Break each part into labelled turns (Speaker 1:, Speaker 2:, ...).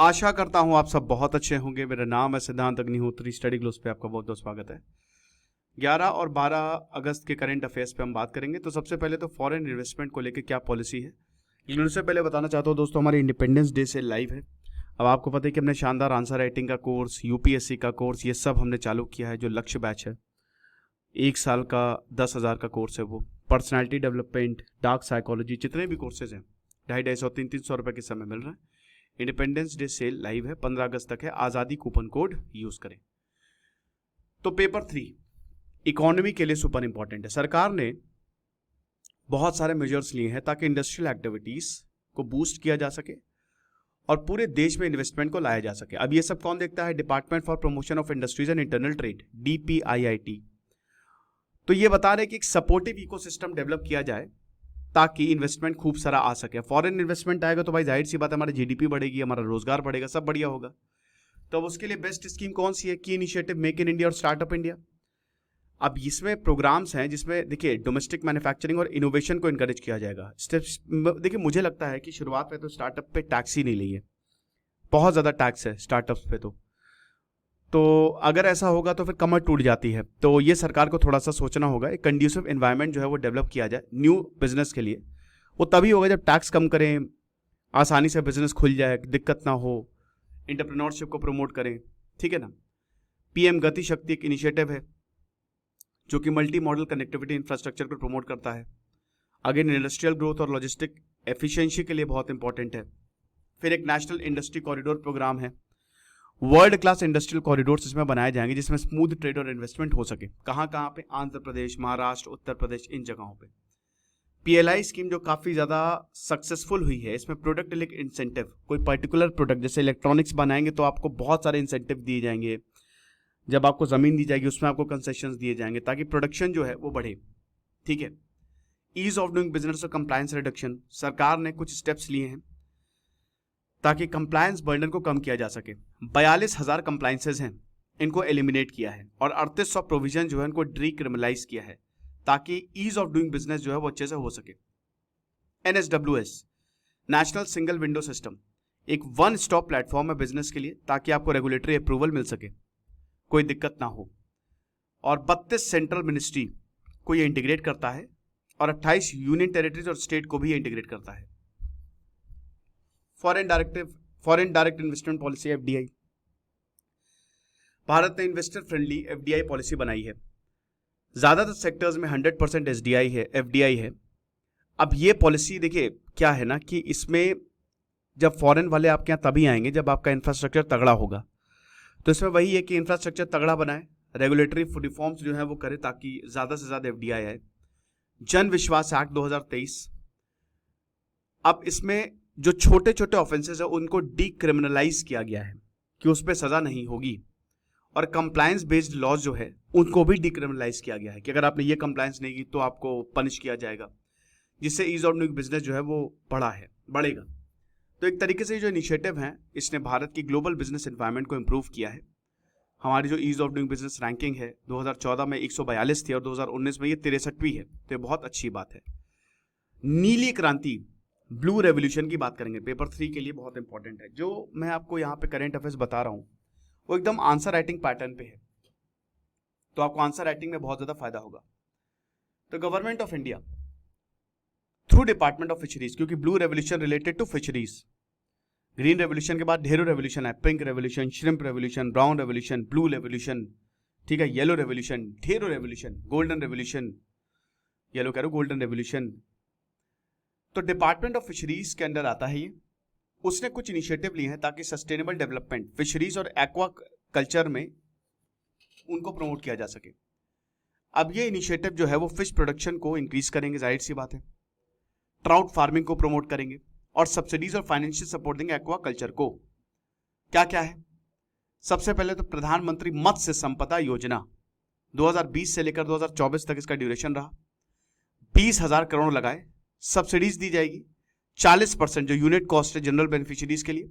Speaker 1: आशा करता हूं आप सब बहुत अच्छे होंगे। मेरा नाम है सिद्धांत अग्निहोत्री। स्टडी ग्लोस पे आपका बहुत बहुत स्वागत है। 11 और 12 अगस्त के करंट अफेयर्स पे हम बात करेंगे। तो सबसे पहले तो फॉरेन इन्वेस्टमेंट को लेकर क्या पॉलिसी है, लेकिन उससे पहले बताना चाहता हूं दोस्तों, हमारे इंडिपेंडेंस डे से लाइव है। अब आपको पता है कि हमने शानदार आंसर राइटिंग का कोर्स, यूपीएससी का कोर्स, ये सब हमने चालू किया है। जो लक्ष्य बैच है, 1 साल का 10,000 का कोर्स है। वो पर्सनैलिटी डेवलपमेंट, डार्क साइकोलॉजी, जितने भी कोर्सेज हैं 250-250, 300 रुपये के समय मिल रहा है। इंडिपेंडेंस डे सेल लाइव है, 15 अगस्त तक है। आज़ादी कूपन कोड यूज करें। तो पेपर 3 इकोनॉमी के लिए सुपर इंपॉर्टेंट है। सरकार ने बहुत सारे मेजर्स लिए हैं ताकि इंडस्ट्रियल एक्टिविटीज को बूस्ट किया जा सके और पूरे देश में इन्वेस्टमेंट को लाया जा सके। अब ये सब कौन देखता है? Department for promotion of industries and internal trade, DPIIT। तो ये बता रहे कि एक सपोर्टिव इकोसिस्टम डेवलप किया जाए ताकि इन्वेस्टमेंट खूब सारा आ सके। फॉरेन इन्वेस्टमेंट आएगा तो भाई जाहिर सी बात है, हमारा GDP बढ़ेगी, हमारा रोजगार बढ़ेगा, सब बढ़िया होगा। तो अब उसके लिए बेस्ट स्कीम कौन सी है? की इनिशिएटिव मेक इन इंडिया और स्टार्टअप इंडिया। अब इसमें प्रोग्राम्स हैं जिसमें देखिए डोमेस्टिक मैन्युफैक्चरिंग और इनोवेशन को इनकरेज किया जाएगा। स्टेप्स देखिए, मुझे लगता है कि शुरुआत में तो स्टार्टअप पे टैक्स ही नहीं ली है, बहुत ज्यादा टैक्स है स्टार्टअप्स पे। तो अगर ऐसा होगा तो फिर कमर टूट जाती है। तो ये सरकार को थोड़ा सा सोचना होगा, एक कंड्यूसिव एनवायरनमेंट जो है वो डेवलप किया जाए न्यू बिजनेस के लिए। वो तभी होगा जब टैक्स कम करें, आसानी से बिजनेस खुल जाए, दिक्कत ना हो, एंटरप्रेन्योरशिप को प्रमोट करें, ठीक है ना। PM गति शक्ति एक इनिशिएटिव है जो कि मल्टी मॉडल कनेक्टिविटी इंफ्रास्ट्रक्चर को प्रमोट करता है। अगेन इंडस्ट्रियल ग्रोथ और लॉजिस्टिक एफिशिएंसी के लिए बहुत इंपॉर्टेंट है। फिर एक नेशनल इंडस्ट्री कॉरिडोर प्रोग्राम है। वर्ल्ड क्लास इंडस्ट्रियल कॉरिडोर्स इसमें बनाए जाएंगे जिसमें स्मूथ ट्रेड और इन्वेस्टमेंट हो सके। कहां कहां पे? आंध्र प्रदेश, महाराष्ट्र, उत्तर प्रदेश, इन जगहों पे। PLI स्कीम जो काफी ज्यादा सक्सेसफुल हुई है, इसमें प्रोडक्ट लिंक इंसेंटिव, कोई पर्टिकुलर प्रोडक्ट जैसे इलेक्ट्रॉनिक्स बनाएंगे तो आपको बहुत सारे इंसेंटिव दिए जाएंगे। जब आपको जमीन दी जाएगी उसमें आपको कंसेशंस दिए जाएंगे ताकि प्रोडक्शन जो है वो बढ़े, ठीक है। ईज ऑफ डूइंग बिजनेस और कंप्लायंस रिडक्शन, सरकार ने कुछ स्टेप्स लिए हैं ताकि कंप्लायंस बर्डन को कम किया जा सके। 42,000 कंप्लायंसेज हैं, इनको एलिमिनेट किया है और 3800 प्रोविजन जो है इनको डीक्रिमिनलाइज किया है ताकि ईज ऑफ डूइंग बिजनेस जो है वो अच्छे से हो सके। NSWS, national single window system, एक वन स्टॉप प्लेटफॉर्म है बिजनेस के लिए ताकि आपको रेगुलेटरी अप्रूवल मिल सके, कोई दिक्कत ना हो। और 32 सेंट्रल मिनिस्ट्री को ये इंटीग्रेट करता है और 28 यूनियन टेरिटरीज और स्टेट को भी इंटीग्रेट करता है। Foreign direct investment policy FDI, Bharat ने इन्वेस्टर फ्रेंडली FDI पॉलिसी बनाई है। ज्यादातर सेक्टर्स में 100% FDI है। अब ये पॉलिसी देखिए क्या है ना कि इसमें जब फॉरेन वाले आपके यहाँ तभी आएंगे जब आपका इंफ्रास्ट्रक्चर तगड़ा होगा। तो इसमें वही है कि इंफ्रास्ट्रक्चर तगड़ा बनाए, रेगुलेटरी रिफॉर्म्स जो है वो करे ताकि ज्यादा से ज्यादा FDI आए। जन विश्वास एक्ट 2023, अब इसमें जो छोटे छोटे ऑफेंसेस है उनको डीक्रिमिनलाइज किया गया है कि उस पर सजा नहीं होगी। और कंप्लायंस बेस्ड लॉज जो है उनको भी डीक्रिमिनलाइज किया गया है कि अगर आपने ये कंप्लायंस नहीं की तो आपको पनिश किया जाएगा, जिससे ईज ऑफ डूइंग बिजनेस जो है वो बढ़ेगा। तो एक तरीके से जो इनिशिएटिव है इसने भारत की ग्लोबल बिजनेस एनवायरनमेंट को इंप्रूव किया है। हमारी जो ease of doing business ranking है 2014 में 142 थी और 2019 में ये 63वीं है, तो ये बहुत अच्छी बात है। नीली क्रांति, ब्लू रेवोल्यूशन की बात करेंगे, पेपर 3 के लिए बहुत इंपॉर्टेंट है। जो मैं आपको यहाँ पे करंट अफेयर्स बता रहा हूँ वो एकदम आंसर राइटिंग पैटर्न पे है, तो आपको आंसर राइटिंग में बहुत ज्यादा फायदा होगा। तो government of India through department of fisheries, क्योंकि blue revolution related to fisheries, green revolution के बाद ढेरों रेवोल्यूशन है, pink revolution, shrimp revolution, brown revolution, blue revolution, ठीक है, येलो रेवोल्यूशन, ढेरों रेवोल्यूशन, गोल्डन रेवोल्यूशन, येलो कह रहा हूं, गोल्डन रेवोल्यूशन। तो डिपार्टमेंट ऑफ फिशरीज के अंडर आता है ये। उसने कुछ इनिशिएटिव लिए हैं ताकि सस्टेनेबल डेवलपमेंट फिशरीज और एक्वा कल्चर में उनको प्रमोट किया जा सके। अब ये इनिशिएटिव जो है वो फिश प्रोडक्शन को इंक्रीज करेंगे, जाहिर सी बात है, ट्राउट फार्मिंग को प्रमोट करेंगे और सब्सिडीज और फाइनेंशियल सपोर्ट देंगे एक्वा कल्चर को। क्या क्या है? सबसे पहले तो प्रधानमंत्री मत्स्य संपदा योजना 2020 से लेकर 2024 तक इसका ड्यूरेशन रहा। 20,000 करोड़ लगाए, सब्सिडीज दी जाएगी 40% जो यूनिट कॉस्ट है जनरल बेनिफिशियरीज के लिए,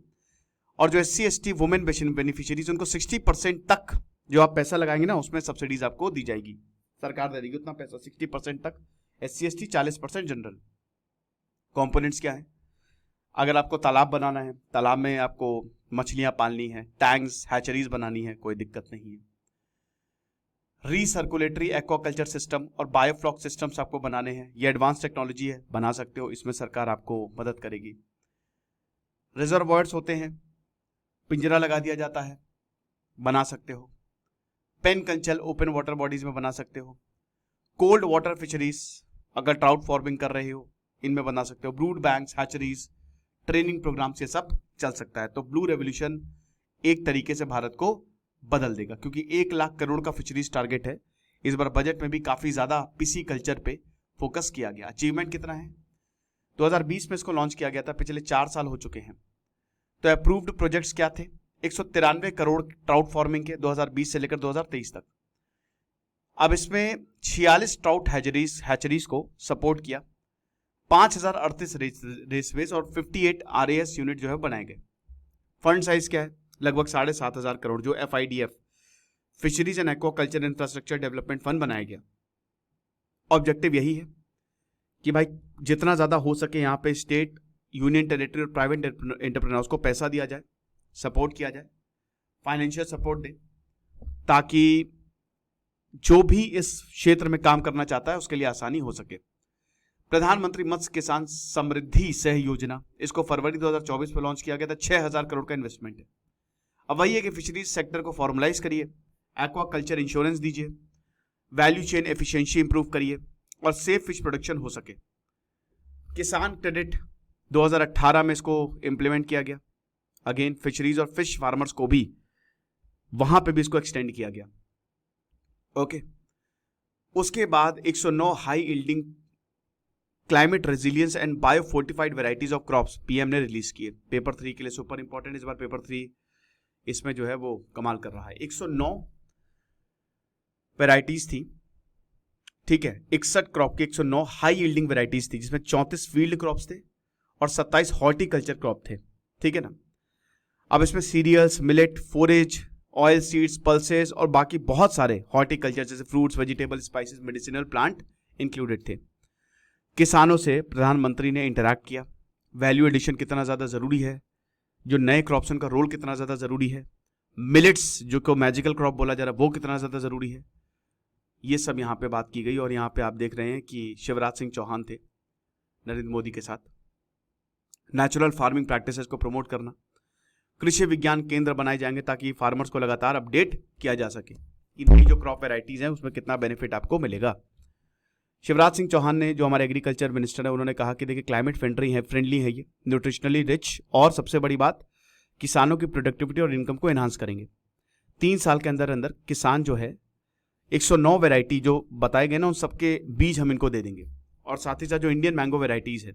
Speaker 1: और जो SC ST वुमेन बेनिफिशियरीज उनको 60% तक जो आप पैसा लगाएंगे ना उसमें सब्सिडीज आपको दी जाएगी, सरकार दे देगी उतना पैसा 60% तक SC ST, 40% जनरल। कंपोनेंट्स क्या है? अगर आपको तालाब बनाना है, तालाब में आपको मछलियां पालनी है, टैंक्स हैचरीज बनानी है, कोई दिक्कत नहीं है। रीसर्कुलेटरी एक्वाकल्चर सिस्टम और बायोफ्लॉक सिस्टम्स आपको बनाने हैं, ये एडवांस टेक्नोलॉजी है, बना सकते हो, इसमें सरकार आपको मदद करेगी। रिजर्वॉयर्स होते हैं, पिंजरा लगा दिया जाता है, बना सकते हो। पेन कंचल ओपन वाटर बॉडीज में बना सकते हो। कोल्ड वाटर फिशरीज अगर ट्राउट फार्मिंग कर रहे हो इनमें बना सकते हो। Brood banks, hatcheries, training programmes, ये सब चल सकता है। तो ब्लू रेवोल्यूशन एक तरीके से भारत को बदल देगा, क्योंकि 1 लाख करोड़ का फिशरीज टारगेट है। इस बार बजट में भी काफी ज्यादा पिसी कल्चर पे फोकस किया गया। अचीवमेंट कितना है? 2020 में इसको लॉन्च किया गया था, पिछले 4 साल हो चुके हैं। तो अप्रूव्ड प्रोजेक्ट्स क्या थे? 193 करोड़ ट्राउट फार्मिंग के 2020 से लेकर 2023 तक। अब इसमें 46 ट्राउट हैचरीज को सपोर्ट किया, 5038 रेसवेज और 58 RAS यूनिट जो है बनाए गए। फंड साइज क्या है? लगभग 7,500 करोड़, जो FIDF fisheries and aquaculture infrastructure development fund बनाया गया। ऑब्जेक्टिव यही है कि भाई जितना ज्यादा हो सके यहाँ पे स्टेट, यूनियन टेरिटरी और प्राइवेट एंटरप्रेन्योर्स को पैसा दिया जाए, सपोर्ट किया जाए, फाइनेंशियल सपोर्ट दे, ताकि जो भी इस क्षेत्र में काम करना चाहता है उसके लिए आसानी हो सके। प्रधानमंत्री मत्स्य किसान समृद्धि सह योजना, इसको फरवरी 2024 में लॉन्च किया गया था। 6,000 करोड़ का इन्वेस्टमेंट है। अब वही है कि फिशरीज सेक्टर को फॉर्मलाइज करिए, एक्वाकल्चर इंश्योरेंस दीजिए, वैल्यू चेन एफिशिएंसी इंप्रूव करिए और सेफ फिश प्रोडक्शन हो सके। किसान क्रेडिट 2018 में इसको इंप्लीमेंट किया गया। अगेन फिशरीज और फिश फार्मर्स को भी वहां पे भी इसको एक्सटेंड किया गया। ओके, उसके बाद 109 high yielding climate resilience and bio fortified varieties of crops PM ने रिलीज किए। पेपर 3 के लिए सुपर इंपॉर्टेंट, इस बार पेपर 3 इसमें जो है वो कमाल कर रहा है। 109 वेराइटीज थी, ठीक है, 61 क्रॉप की 109 हाई यील्डिंग वेराइटीज थी, जिसमें 34 फील्ड क्रॉप्स थे और 27 हॉर्टिकल्चर क्रॉप थे, ठीक है ना। अब इसमें cereals, millet, forage, oil seeds, pulses और बाकी बहुत सारे हॉर्टिकल्चर जैसे fruits, vegetable, spices, medicinal plant included थे। किसानों से प्रधानमंत्री ने इंटरैक्ट किया, वैल्यू एडिशन कितना ज़्यादा ज़रूरी है, जो नए क्रॉप्स उनका रोल कितना ज़्यादा ज़रूरी है, मिलेट्स जो को मैजिकल क्रॉप बोला जा रहा है वो कितना ज़्यादा ज़रूरी है, ये सब यहाँ पे बात की गई। और यहाँ पे आप देख रहे हैं कि शिवराज सिंह चौहान थे नरेंद्र मोदी के साथ। नेचुरल फार्मिंग प्रैक्टिसेस को प्रमोट करना, कृषि विज्ञान केंद्र बनाए जाएंगे ताकि फार्मर्स को लगातार अपडेट किया जा सके कि नई जो क्रॉप वेराइटीज़ हैं उसमें कितना बेनिफिट आपको मिलेगा। शिवराज सिंह चौहान ने, जो हमारे एग्रीकल्चर मिनिस्टर है, उन्होंने कहा कि देखिए क्लाइमेट फ्रेंडली है ये, न्यूट्रिशनली रिच, और सबसे बड़ी बात किसानों की प्रोडक्टिविटी और इनकम को एनहांस करेंगे। 3 साल के अंदर अंदर किसान जो है 109 वेराइटी जो बताए गए ना उन सबके बीज हम इनको दे देंगे। और साथ ही साथ जो इंडियन मैंगो वेराइटीज़ है,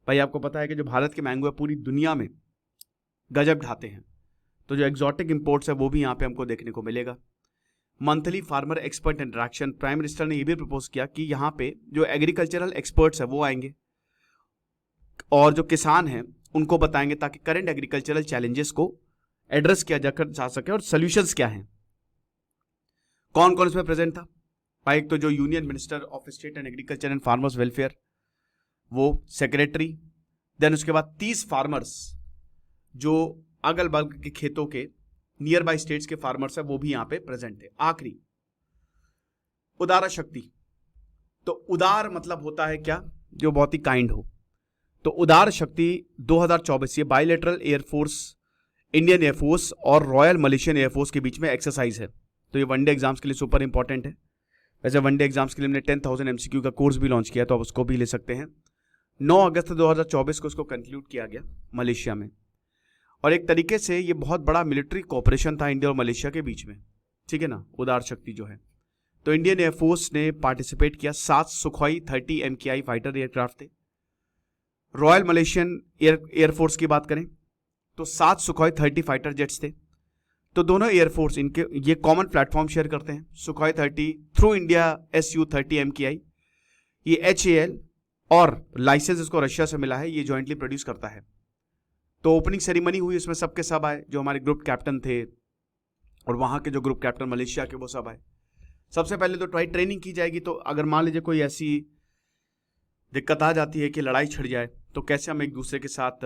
Speaker 1: भाई आपको पता है कि जो भारत के मैंगो है पूरी दुनिया में गजब ढाते हैं, तो जो एग्जॉटिक इंपोर्ट्स है वो भी यहाँ पे हमको देखने को मिलेगा। Monthly farmer expert interaction, prime minister ने ये भी प्रपोज किया कि यहाँ पे जो एग्रीकल्चरल एक्सपर्ट्स है वो आएंगे और जो किसान हैं उनको बताएंगे ताकि करंट एग्रीकल्चरल चैलेंजेस को एड्रेस किया जा सके और सोल्यूशंस क्या हैं। कौन कौन इसमें प्रेजेंट था भाई? एक तो जो union minister of state and agriculture and farmers welfare, वो सेक्रेटरी, देन उसके बाद 30 फार्मर्स जो अगल बगल के खेतों के नियर बाई स्टेट्स के फार्मर्स है वो भी यहां पे प्रेजेंट है। आखिरी उदारा शक्ति, तो उदार मतलब होता है क्या? जो बहुत ही काइंड हो। तो उदार शक्ति 2024 ये बायलैटरल एयरफोर्स, इंडियन एयरफोर्स और रॉयल मलेशियन एयरफोर्स के बीच में एक्सरसाइज है। तो ये वनडे एग्जाम्स के लिए सुपर इंपॉर्टेंट है। वैसे वनडे एग्जाम्स के लिए हमने 10,000 MCQ का कोर्स भी लॉन्च किया, तो आप उसको भी ले सकते हैं। 9 अगस्त 2024 को इसको कंक्लूड किया गया मलेशिया में, और एक तरीके से ये बहुत बड़ा मिलिट्री कोऑपरेशन था इंडिया और मलेशिया के बीच में, ठीक है ना, उदार शक्ति जो है। तो इंडियन एयरफोर्स ने पार्टिसिपेट किया, 7 सुखोई 30 MKI फाइटर एयरक्राफ्ट थे। रॉयल मलेशियन एयरफोर्स की बात करें तो 7 सुखोई 30 फाइटर जेट्स थे। तो दोनों एयरफोर्स इनके ये कॉमन प्लेटफॉर्म शेयर करते हैं। Sukhoi 30 through India Su-30 MKI, ये HAL और लाइसेंस इसको रशिया से मिला है, ये जॉइंटली प्रोड्यूस करता है। तो ओपनिंग सेरेमनी हुई, इसमें सबके सब आए, जो हमारे ग्रुप कैप्टन थे और वहाँ के जो ग्रुप कैप्टन मलेशिया के वो सब आए। सबसे पहले तो ट्रेनिंग की जाएगी। तो अगर मान लीजिए कोई ऐसी दिक्कत आ जाती है कि लड़ाई छिड़ जाए, तो कैसे हम एक दूसरे के साथ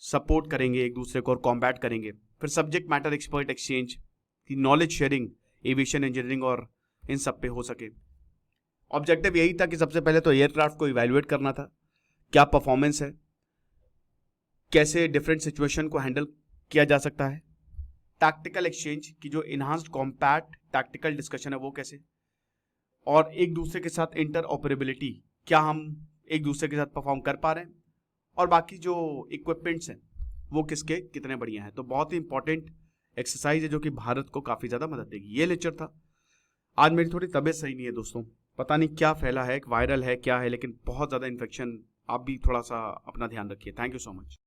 Speaker 1: सपोर्ट करेंगे एक दूसरे को और कॉम्बैट करेंगे। फिर सब्जेक्ट मैटर एक्सपर्ट एक्सचेंज की नॉलेज शेयरिंग एविएशन इंजीनियरिंग और इन सब पे हो सके। ऑब्जेक्टिव यही था कि सबसे पहले तो एयरक्राफ्ट को इवैल्यूएट करना था, क्या परफॉर्मेंस है, कैसे डिफरेंट सिचुएशन को हैंडल किया जा सकता है, टैक्टिकल एक्सचेंज की जो इन्हांस्ड कॉम्पैक्ट टैक्टिकल डिस्कशन है वो कैसे, और एक दूसरे के साथ इंटर ऑपरेबिलिटी, क्या हम एक दूसरे के साथ परफॉर्म कर पा रहे हैं, और बाकी जो इक्विपमेंट्स हैं वो किसके कितने बढ़िया हैं। तो बहुत ही इंपॉर्टेंट एक्सरसाइज है जो कि भारत को काफ़ी ज़्यादा मदद देगी। ये लेक्चर था। आज मेरी थोड़ी तबीयत सही नहीं है दोस्तों, पता नहीं क्या फैला है, वायरल है क्या है, लेकिन बहुत ज़्यादा इन्फेक्शन। आप भी थोड़ा सा अपना ध्यान रखिए। Thank you so much.